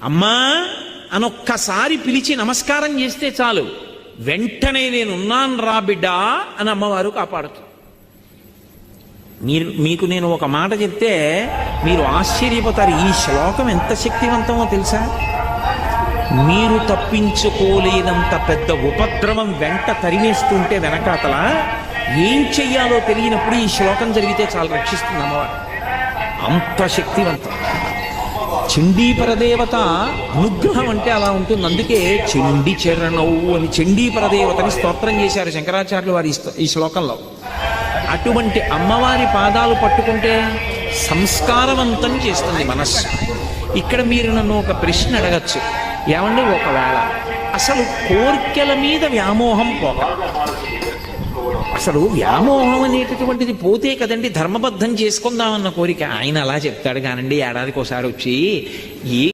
అమ్మా అనొక్కసారి పిలిచి నమస్కారం చేస్తే చాలు, వెంటనే నేనున్నాను రా బిడ్డా అని అమ్మవారు కాపాడుతుంది. మీకు నేను ఒక మాట చెప్తే మీరు ఆశ్చర్యపోతారు. ఈ శ్లోకం ఎంత శక్తివంతమో తెలుసా? మీరు తప్పించుకోలేనంత పెద్ద ఉపద్రవం వెంట తరిమేస్తుంటే వెనకాతల ఏం చెయ్యాలో తెలియనప్పుడు ఈ శ్లోకం జరిగితే చాలా రక్షిస్తుంది అమ్మవారు. అంత శక్తివంతం. చండీపరదేవత అనుగ్రహం అంటే అలా ఉంటుంది. అందుకే చండీ చరణవు అని చండీపరదేవతని స్తోత్రం చేశారు శంకరాచార్యులు వారి ఈ శ్లోకంలో. అటువంటి అమ్మవారి పాదాలు పట్టుకుంటే సంస్కారవంతం చేస్తుంది మనస్సు. ఇక్కడ మీరు నన్ను ఒక ప్రశ్న అడగచ్చు, ఏమండి ఒకవేళ అసలు కోర్కెల మీద వ్యామోహం పోక, అసలు వ్యామోహం అనేటటువంటిది పోతే కదండి ధర్మబద్ధం చేసుకుందామన్న కోరిక. ఆయన అలా చెప్తాడు కానండి, ఏడాదికి ఒకసారి వచ్చి ఏ